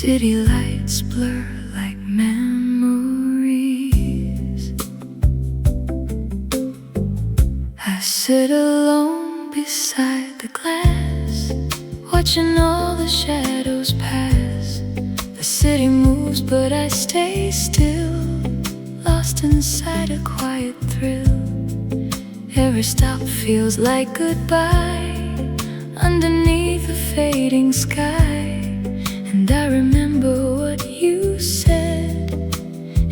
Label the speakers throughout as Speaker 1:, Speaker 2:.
Speaker 1: City lights blur like memories. I sit alone beside the glass, watching all the shadows pass. The city moves but I stay still, lost inside a quiet thrill. Every stop feels like goodbye underneath a fading sky. And I remember what you said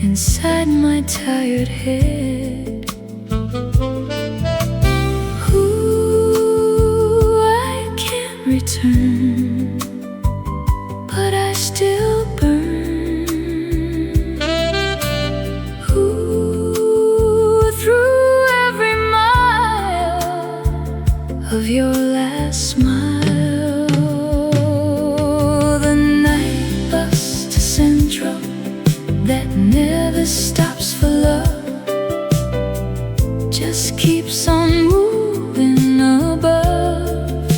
Speaker 1: inside my tired head. Ooh, I can't return, but I still burn. Ooh, through every mile of your last smile. That never stops for love, just keeps on moving above.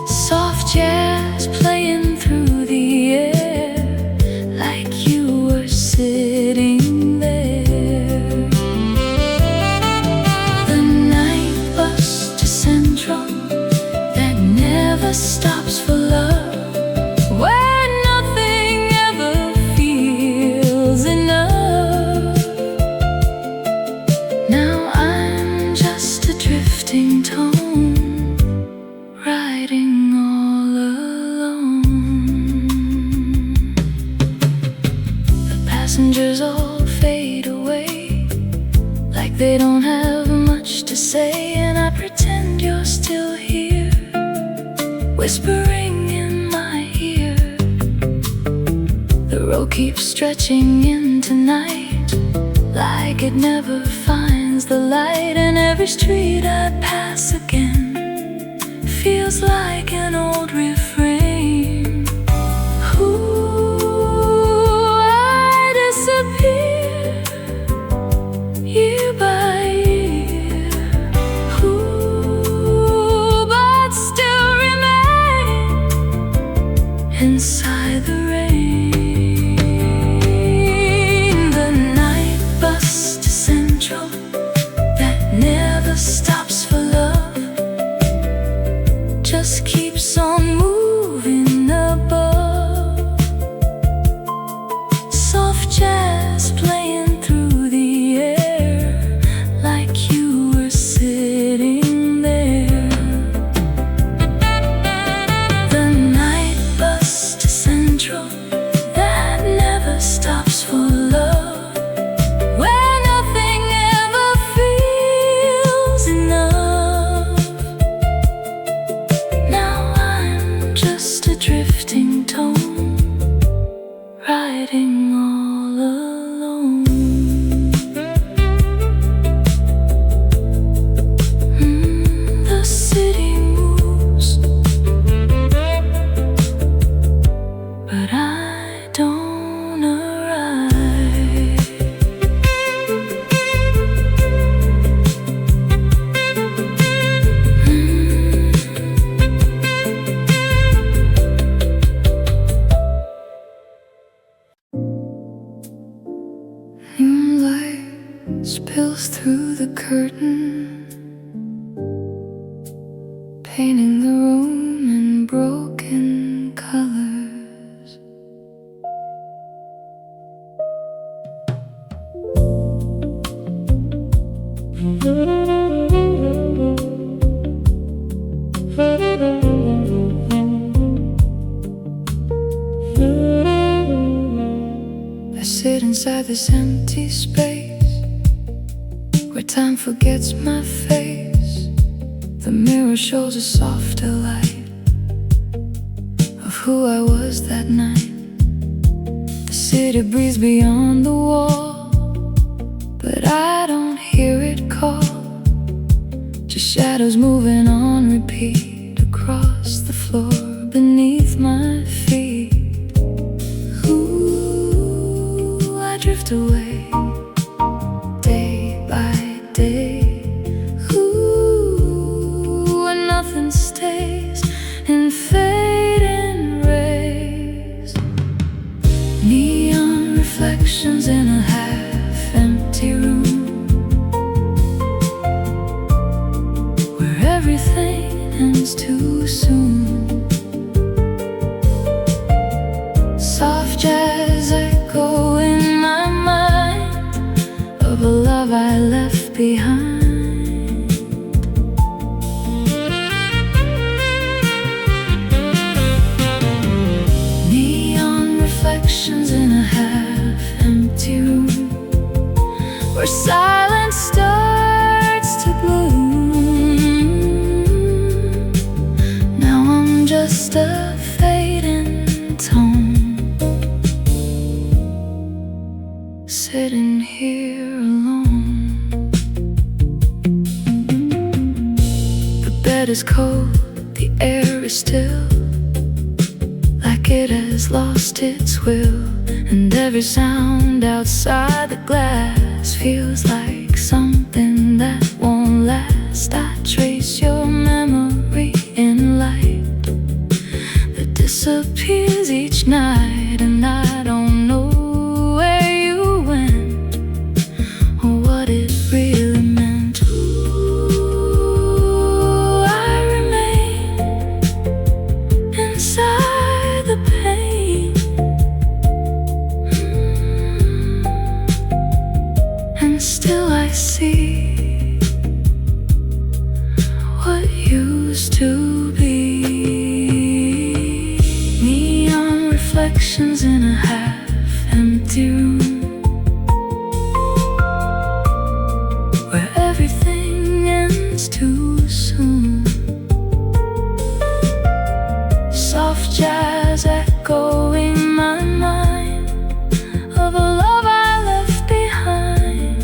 Speaker 1: Soft jazz playing through the air, like you were sitting there. The night bus to Central, that never stops for love. Passengers all fade away, like they don't have much to say. And I pretend you're still here, whispering in my ear. The road keeps stretching into night, like it never finds the light. And every street I pass again feels like an old refrain. Year by year, ooh, but still remain inside the rain. The night bus to Central, that never stops for love, just keeps on moving above. Soft jazz playing through the air, like you were sitting there. The night bus to Central, that never stops for love, where nothing ever feels enough. Now I'm just a drifting tone, riding all alone. The city moves, but I don't arrive. Moonlight spills through the curtain, painting the room in broken colors. I sit inside this empty space, where time forgets my face. The mirror shows a softer light of who I was that night. The city breathes beyond the wall, but I don't hear it call. Just shadows moving on repeat across the floor beneath my feet. Ooh, I drift away day by day. Ooh, and nothing stays in fading rays. ends too soon. Soft jazz echo in my mind of a love I left behind. Neon reflections in a half-empty room where silence starts to bloom. Now I'm just a fading tone, sitting here alone. The bed is cold, the air is still, like it has lost its will. And every sound outside the glass feels like something that won't last. I trace your memory in light that disappears each night, and I don't know where you went or what it really meant. Ooh, I remain inside the pain, and still I see what used to be. Neon reflections in a half-empty room where everything ends too soon. Soft jazz echoing my mind of a love I left behind.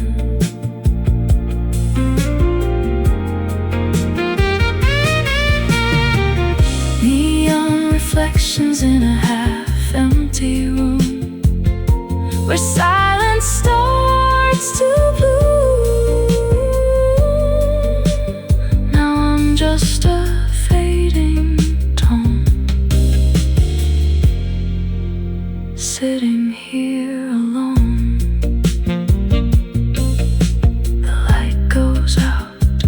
Speaker 1: Neon reflections in a half-empty room where silence starts to bloom. Now I'm just a fading tone, sitting here alone. The light goes out,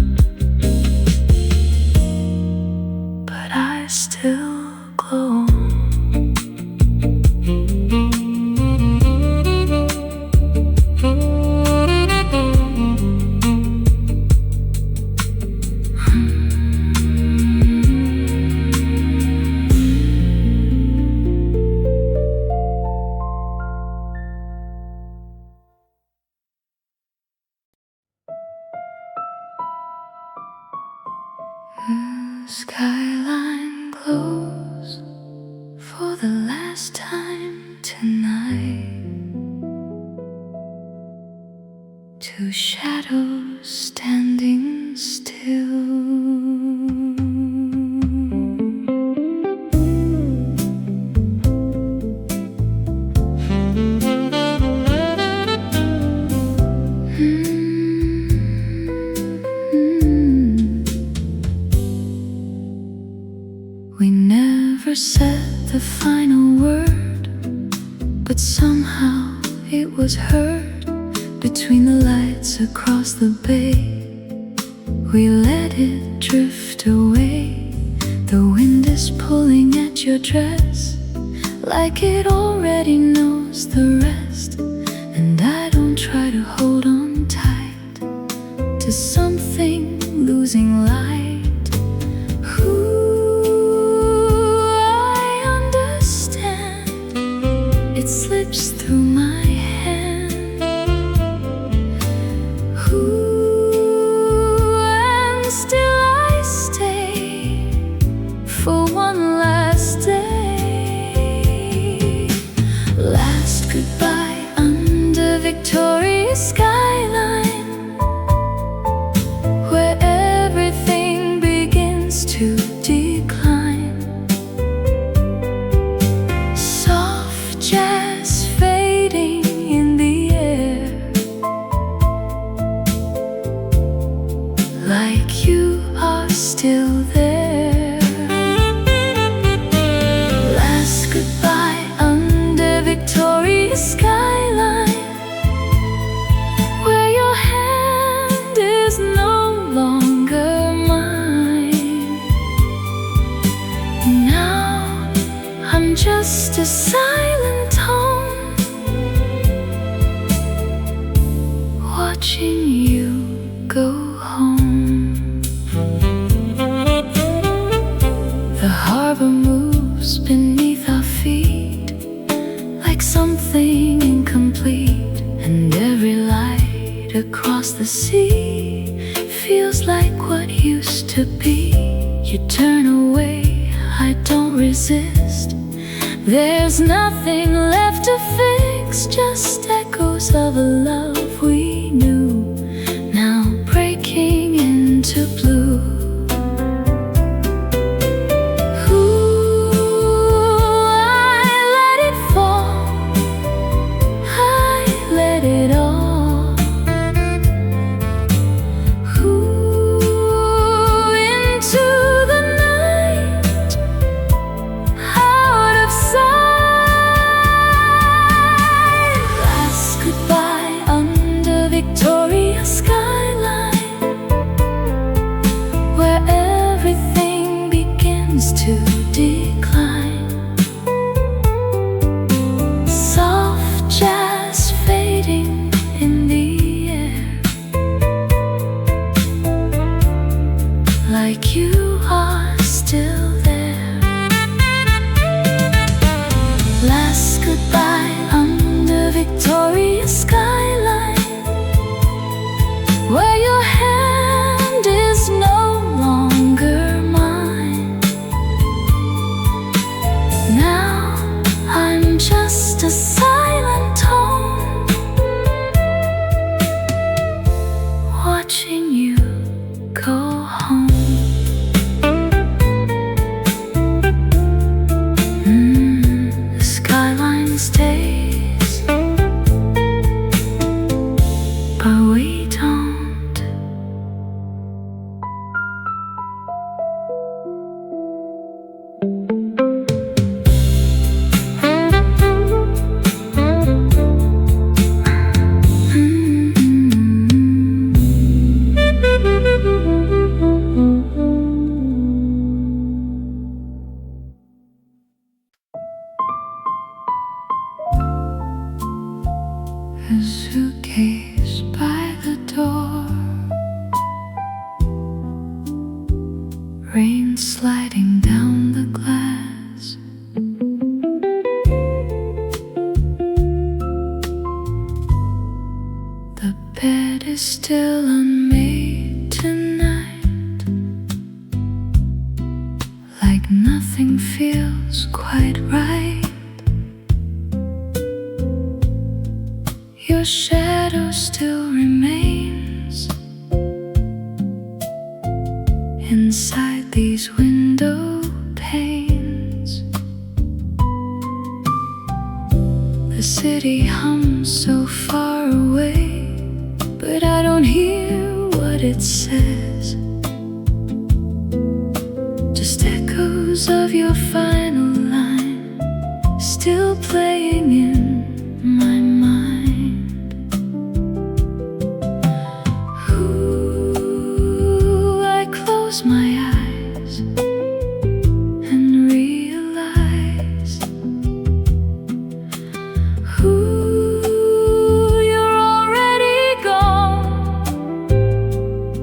Speaker 1: but I still glow. The skyline glows for the last time tonight. Two shadows standing still. We never said the final word, but somehow it was heard between the lights across the bay. We let it drift away. The wind is pulling at your dress like it already knows the rest. And I don't try to hold on tight to something losing light. It slips through my hand. Ooh, and still I stay for one last day. Last goodbye under Victoria's skyline, where everything begins to decline. Jazz fading in the air, like you are still there. Last goodbye under Victoria's skyline, where your hand is no longer mine. just a silent tone, watching you go home. The harbor moves beneath our feet like something incomplete, and every light across the sea feels like what used to be. You turn away, I don't resist. There's nothing left to fix, just echoes of a love we knew, now breaking into blue. Ooh, I let it fall, I let it all. Ooh, into the night, out of sight. Last goodbye under Victoria skyline, where everything begins to decline. Soft jazz fading in the air, like you are still there. Last goodbye under Victoria skyline, where your hand is no longer mine. Now I'm just a silent tone, watching you go home. The skyline stays, but we don't. A suitcase by the door, rain sliding down the glass. The bed is still unmade tonight, like nothing feels quite right. Your shadow still remains inside these window panes. The city hums so far away, but I don't hear what it says. Just echoes of your final line still playing in my mind. Close my eyes and realize, you're already gone,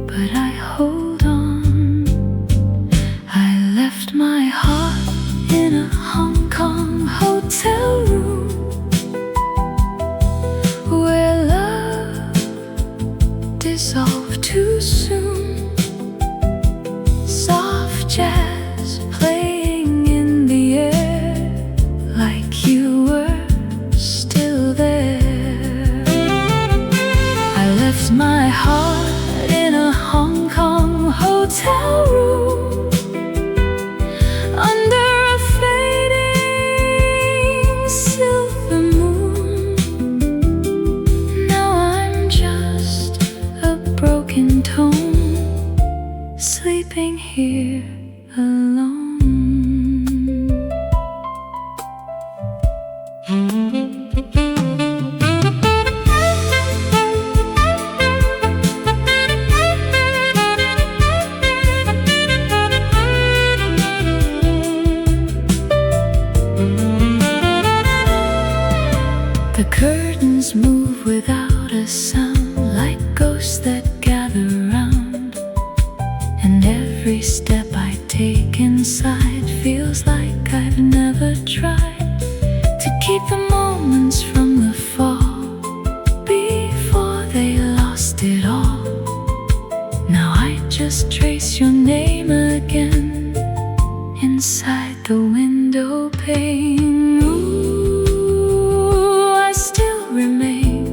Speaker 1: but I hold on. I left my heart in a Hong Kong hotel room, where love dissolved too soon. Soft jazz playing in the air, like you were still there. I left my heart in a Hong Kong hotel room, under a fading silver moon. Now I'm just a broken tone, sleeping here alone. Curtains move without a sound, like ghosts that gather round. And every step I take inside feels like I've never tried to keep the moments from the fall before they lost it all. Now I just trace your name again inside the window pane. Ooh, I still remain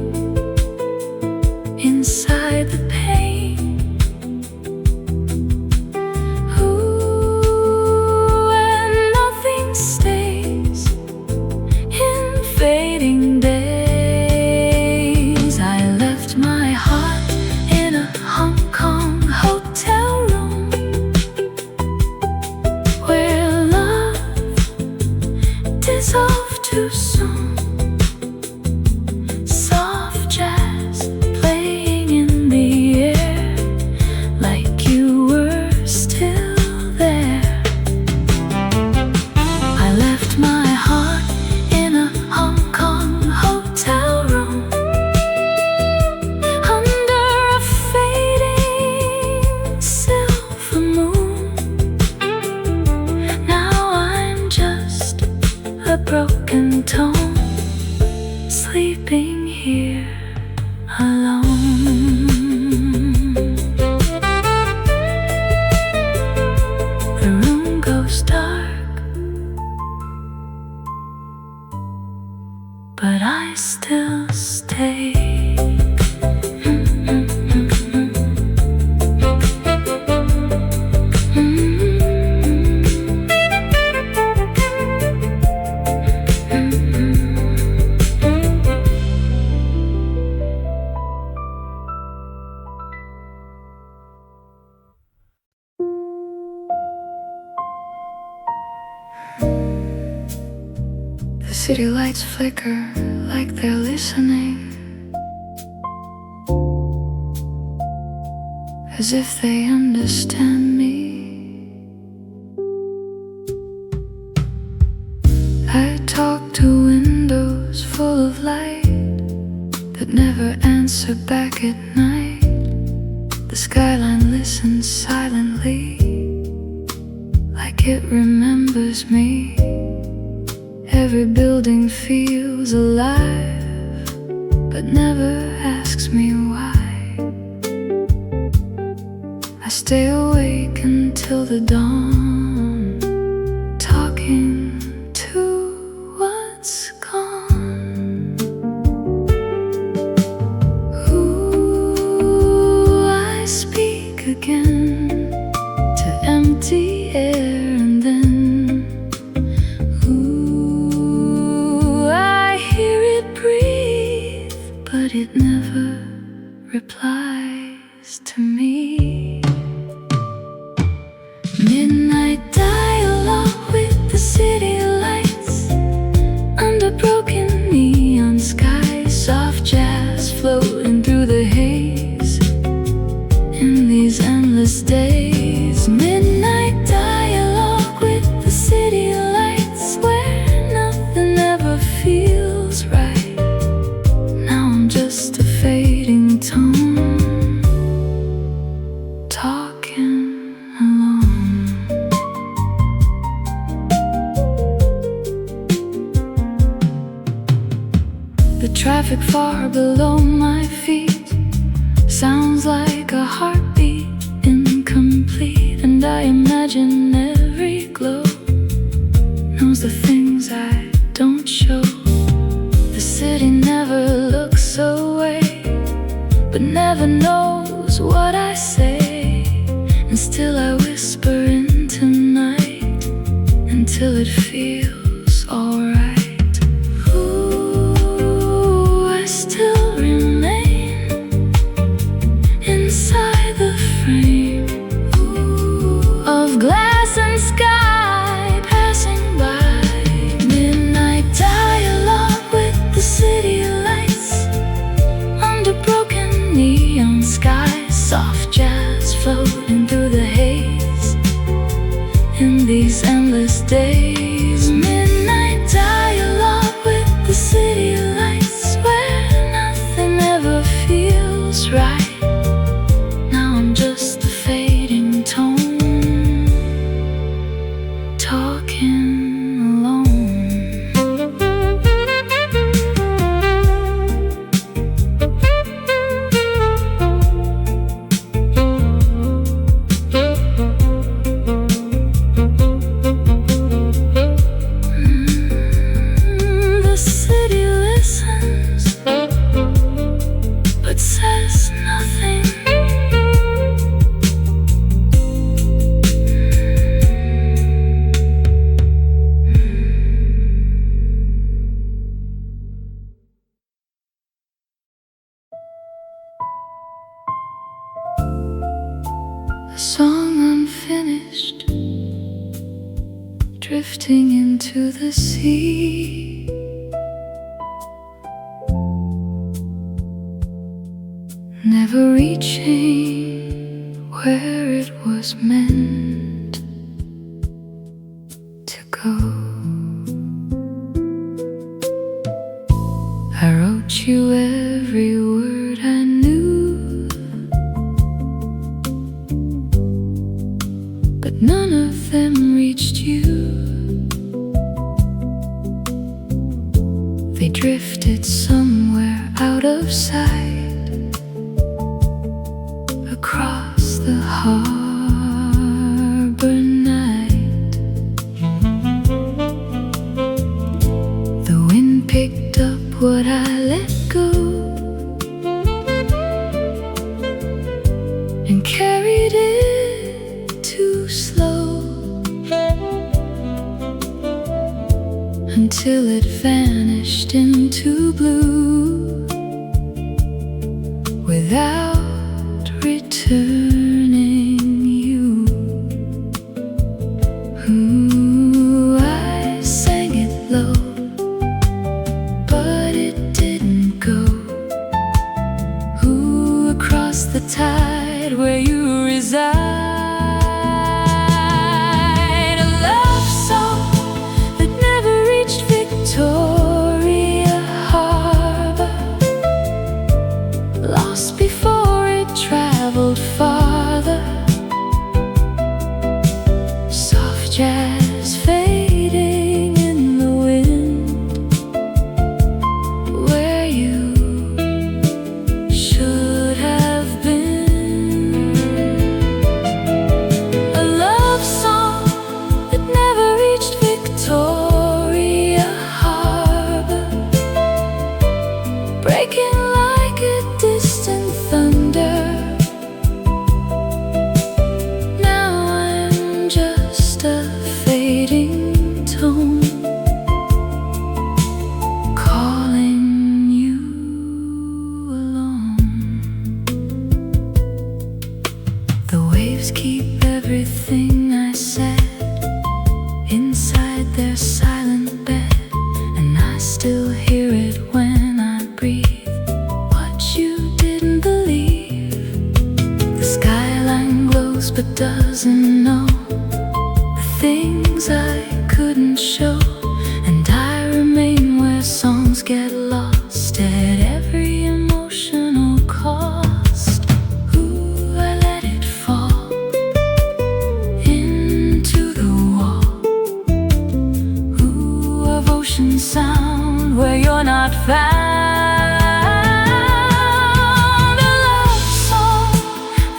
Speaker 1: inside the pain. Ooh, and nothing stays in fading days. I left my heart in a Hong Kong hotel room where love dissolved too soon. Soft jazz playing in the air, like you were still there. I left my heart in a Hong Kong hotel room under a fading silver moon. Now I'm just a broken tone, sleeping here alone. The room goes dark, but I still stay. The city lights flicker like they're listening, as if they understand me. I talk to windows full of light that never answer back at night. The skyline listens silently, like it remembers me. Every building feels alive, but never asks me why. I stay awake until the dawn, talking to what's gone. Ooh, I speak again to empty air, and then but it never replies to me. Midnight dialogue with the city lights under broken neon skies. Soft jazz floating through the haze in these endless days. Midnight dialogue with the city lights where nothing ever feels right. Just a fading tone, talking alone. The traffic far below my feet sounds like a heartbeat incomplete, and I imagine every glow knows the things I don't show. The city never looks away, but never knows what I say. And still I whisper into night until it feels alright. Ooh, I still remain inside the frame of glass and sky passing by. Midnight dialogue with the city lights under broken neon skies. Soft jazz floating through the haze in these endless days. Midnight dialogue with the city lights drifting into the sea. Never reaching where it was meant to go. I wrote you every word I knew, but none of them reached you. They drifted somewhere out of sight, across the harbor night. The wind picked up what I let go and carried it too slow, until it vanished into blue without returning you. Ooh, I sang it low, but it didn't go. Ooh, across the tide where you reside. A love song that never reached Victoria Harbor, lost before it traveled farther. Soft jazz fading in the wind, where you should have been. A love song that never reached Victoria Harbor, breaking like a distant thunder. Now I'm just a fading tone, calling you alone. The waves keep everything I said inside their silent bed, and I still hear it when I breathe. What you didn't believe, the skyline glows but doesn't know the things I couldn't show, and I remain where songs get lost at every emotional cost. Ooh, I let it fall into the wall. Ooh, of ocean sound where you're not found. A love song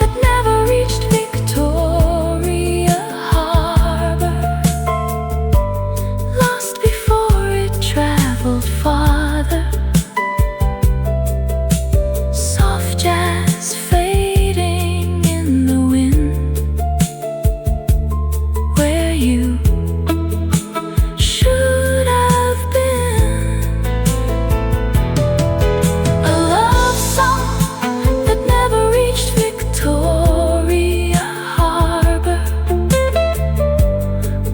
Speaker 1: that never reached Victoria Harbor, lost before it traveled farther. Soft jazz fading in the wind, where you should have been. A love song that never reached Victoria Harbor,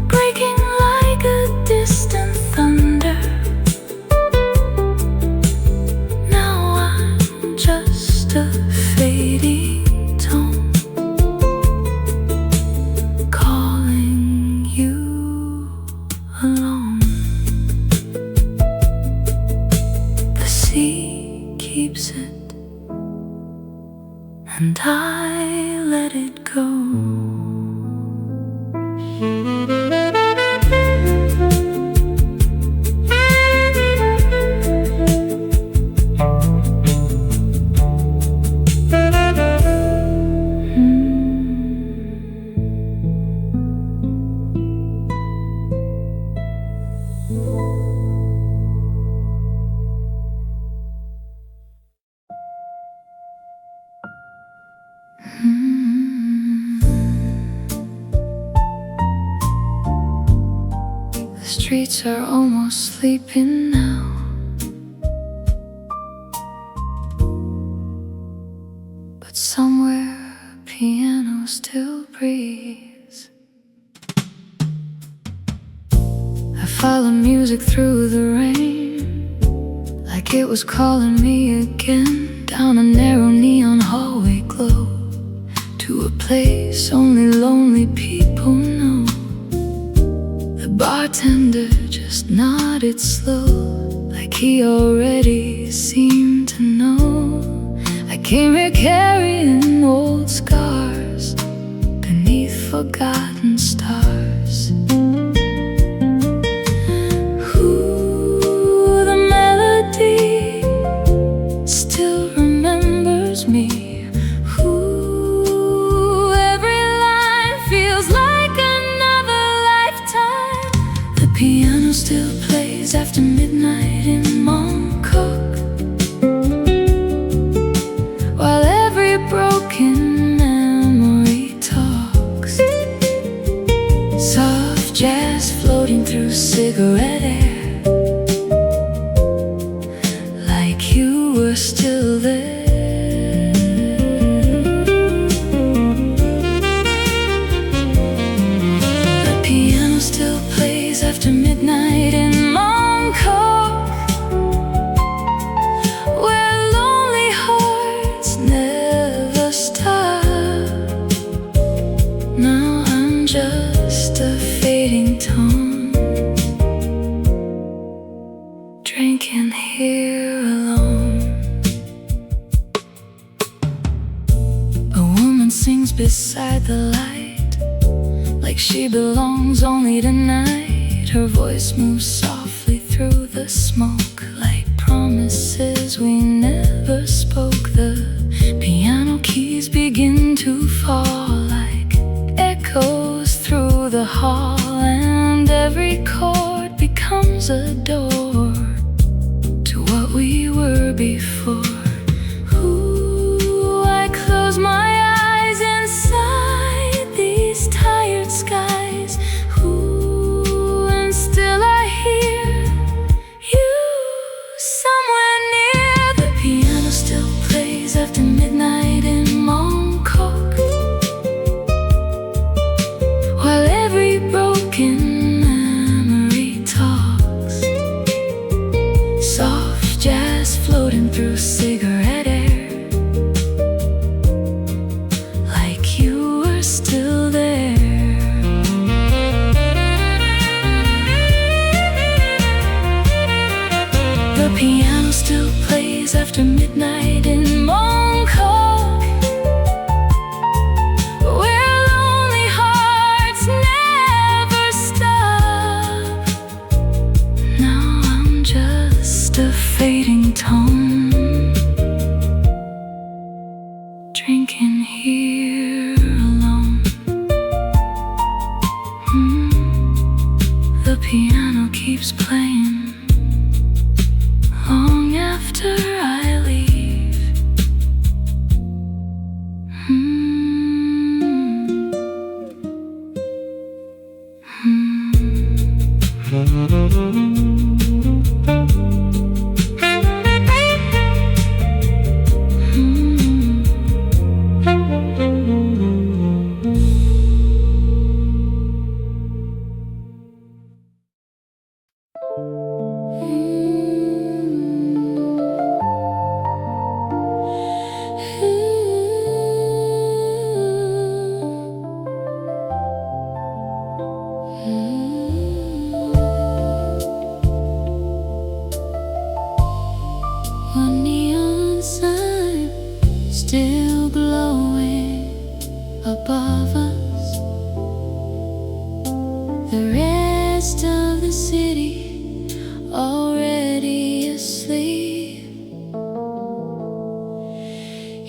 Speaker 1: breaking like a distant thunder. Now I'm just a fading tone, calling you alone. The sea keeps it, and I let it go. The streets are almost sleeping now, but somewhere a piano still breathes. follow music through the rain, like it was calling me again, down a narrow neon hallway glow, to a place only lonely people know. The bartender just nodded slow, like he already seemed to know. I came here carrying old scars beneath forgotten stars. The melody still remembers me. Every line feels like another lifetime. The piano still plays after midnight in Montauk, while every broken memory talks. Soft jazz floating through cigarette air, like you were still there. The piano still plays after midnight in Montauk, where lonely hearts never stop. Now I'm just a fading tone, drinking here alone. A woman sings beside the light, like she belongs only tonight. Her voice moves softly through the smoke, like promises we never spoke. The piano keys begin to fall like echoes through the hall, and every chord becomes a door to what we were before. Ooh, I close my eyes inside these tired skies. Ooh, and still I hear you somewhere near. The piano still plays after midnight in Montauk, while every broken memory talks. Soft jazz floating through cigarette air, like you were still there. The piano still plays after midnight in Montauk, where lonely hearts never stop. Now I'm just a fading tone, drinking here alone. The piano keeps playing long after I leave. One neon sign still glowing above us. The rest of the city already asleep.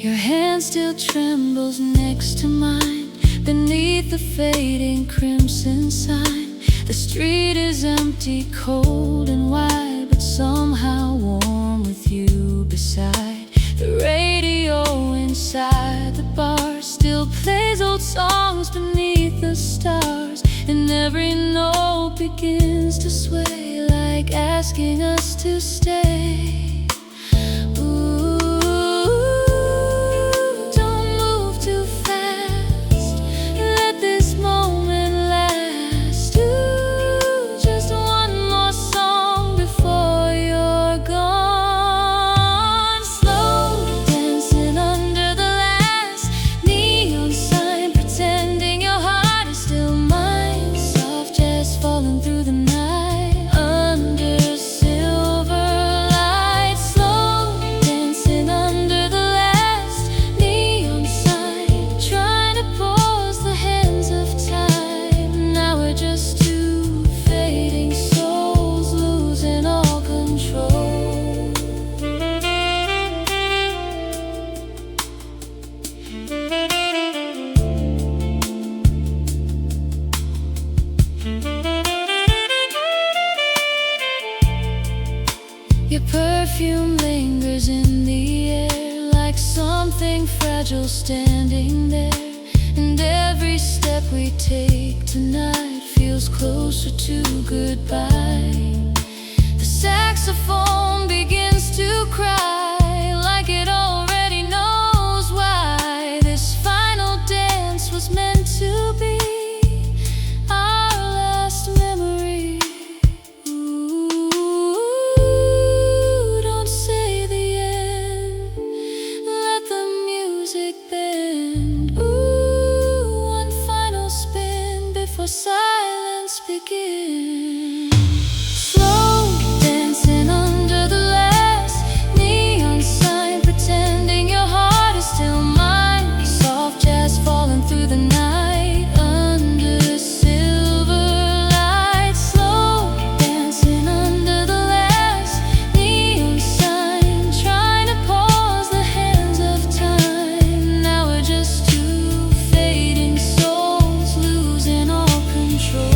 Speaker 1: Your hand still trembles next to mine, beneath the fading crimson sign. The street is empty, cold and wide, but somehow warm with you beside. The radio inside the bar still plays old songs beneath the stars, and every note begins to sway, like asking us to stay. Ooh, don't move too fast, let this moment last. Ooh, just one Your perfume lingers in the air, like something fragile standing there. And every step we take tonight feels closer to goodbye. The saxophone begins to cry, like it already knows why. This final dance was meant to be our last memory. Ooh, don't say the end, let the music bend. Ooh, one final spin before silence begins. Slow dancing under the last neon sign, pretending your heart is still mine. Soft jazz falling through the night under silver light. Slow dancing under the last neon sign, trying to pause the hands of time. Now we're just two fading souls, losing all control.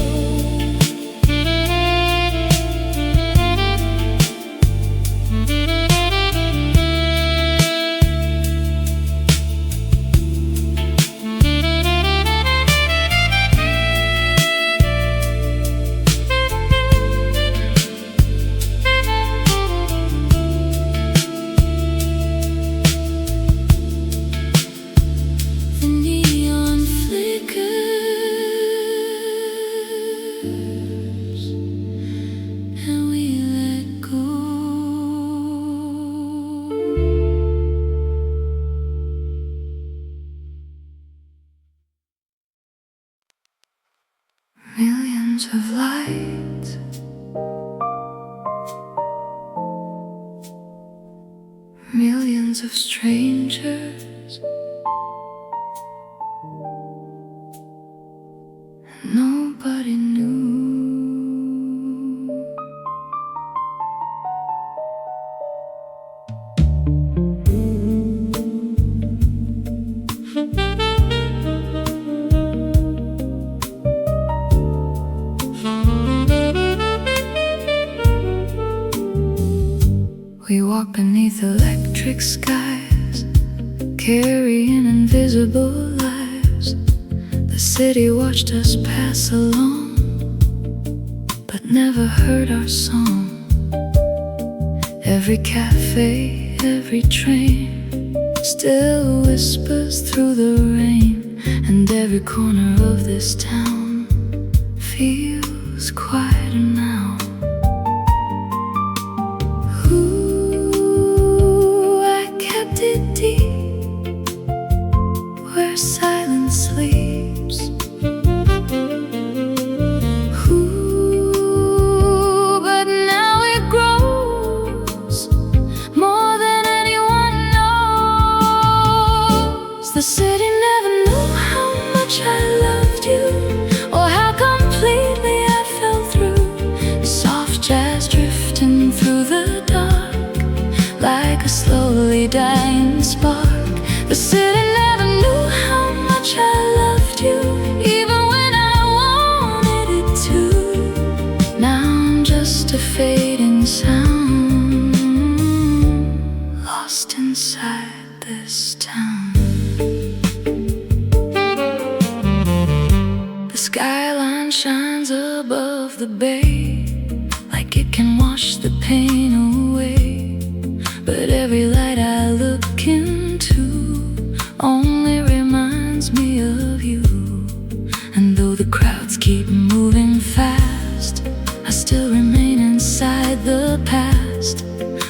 Speaker 1: The neon flickers, and we let go. Millions of lights, millions of strangers, nobody knew. We walk beneath electric skies, carrying invisible lives. The city watched us pass along, but never heard our song. Every cafe, every train still whispers through the rain, and every corner of this town feels quieter now. Ooh, I kept it deep, where silence sleeps. Ooh, but now it grows more than anyone knows. The city never knew how much I loved you, or how completely I fell through. Soft jazz drifting through the dark, like a slowly dying spark. The city never knew how much I loved you, even when I wanted it to. Now I'm just a fading sound, lost inside this town. The skyline shines above the bay, like it can wash the pain away. But every light I look into only reminds me of you. And though the crowds keep moving fast, I still remain inside the past,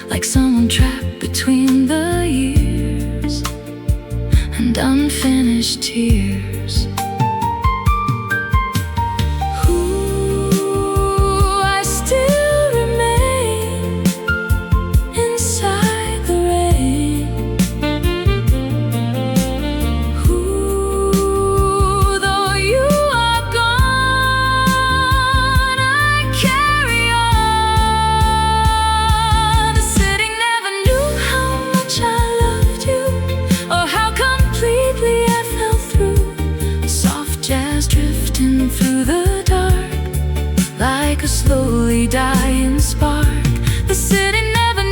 Speaker 1: like someone trapped between the years and unfinished tears. Ooh, I still remain inside the rain. Ooh, though you are gone, I carry on. The city never knew how much I loved you, or how completely I fell through. Soft jazz drifting through the dark, like a slowly dying spark. The city never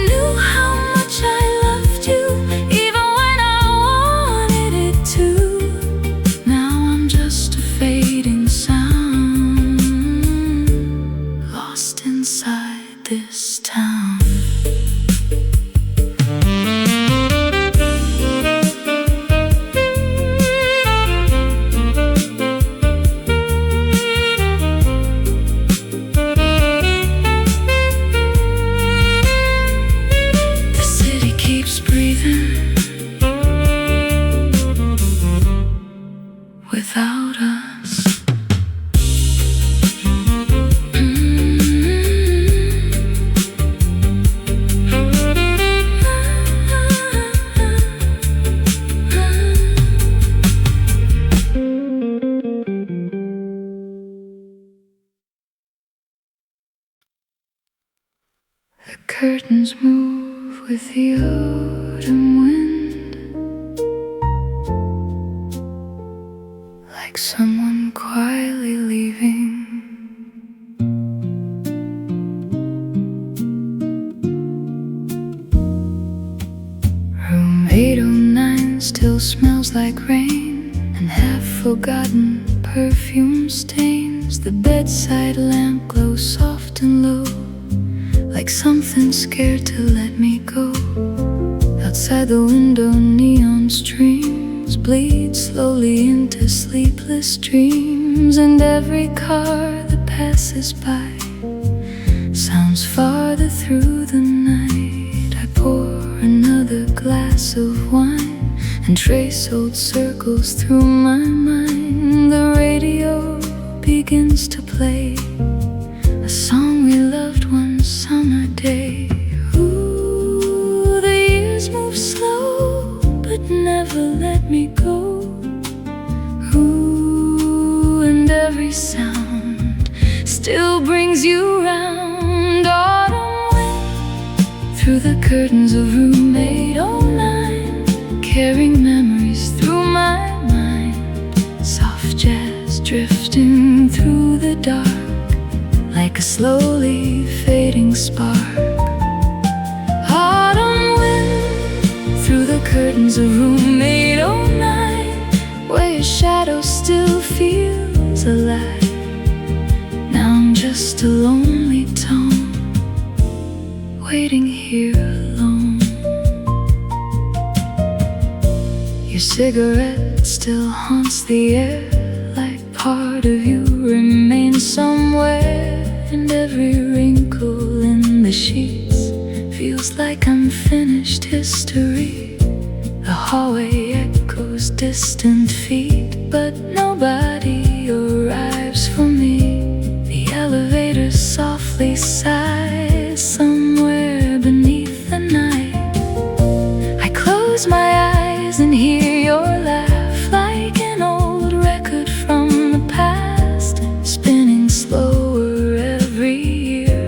Speaker 1: The curtains move with the autumn wind, like someone quietly leaving. Room 809 still smells like rain and half-forgotten perfume stains. The bedside lamp glows soft and low, like something scared to let me go. Outside the window, neon streams bleed slowly into sleepless dreams, and every car that passes by sounds farther through the night. I pour another glass of wine and trace old circles through my mind. The radio begins to play a song we loved one summer day. Ooh, the years move slow, but never let me go. Ooh, and every sound still brings you round. Autumn wind through the curtains of room 809, carrying memories through my mind. Soft jazz drifting through the dark, like a slowly fading spark. Autumn wind through the curtains of room 809, where your shadow still feels alive. Now I'm just a lonely tone, waiting here alone. Your cigarette still haunts the air, like part of you remains somewhere. And every wrinkle in the sheets feels like unfinished history. The hallway echoes distant feet, but nobody arrives for me. The elevator softly sighs somewhere beneath the night. I close my eyes and hear your laugh, like an old record from the past, spinning slower every year,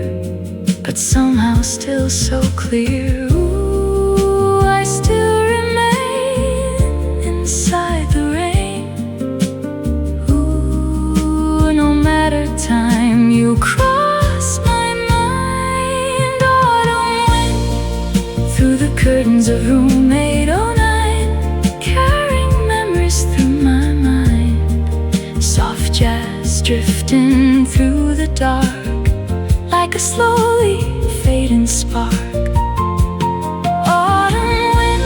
Speaker 1: but somehow still so clear. Ooh, I still remain inside the rain. Ooh, no matter time, you cross my mind. Autumn wind through the curtains of room 809, carrying memories through my mind. Soft jazz drifting through the dark, like a slowly fading spark. Autumn wind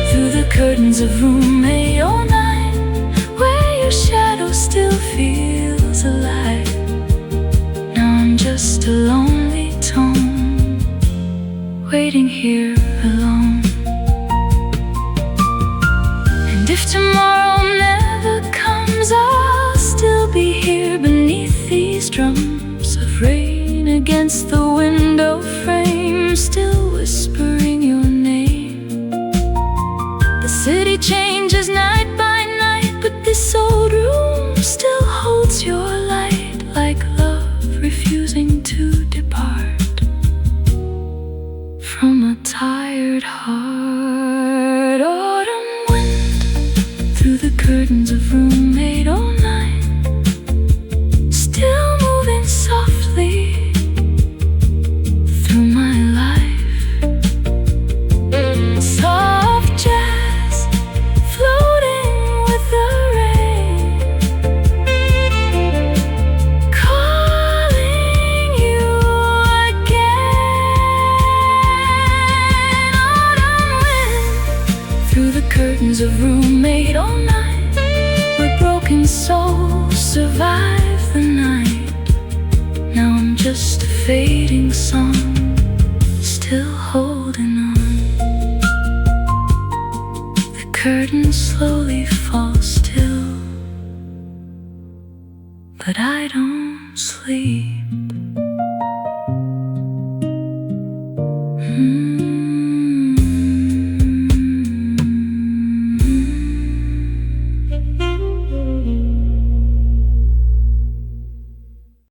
Speaker 1: through the curtains of room 809, where your shadow still feels alive. Now I'm just a lonely tone, waiting here alone. And if tomorrow never comes, I'll still be here beneath these drums of rain, against the window frame, still whispering your name. The city changes night by night, but this old room still holds your light, like love refusing to depart from a tired heart. Autumn wind through the curtains of room 809, still moving softly through my life. Soft jazz floating with the rain, calling you again. Autumn wind through the curtains of room 809, where broken souls survive the night. Now I'm just a fading song, still holding on. The curtains slowly fall still, but I don't sleep.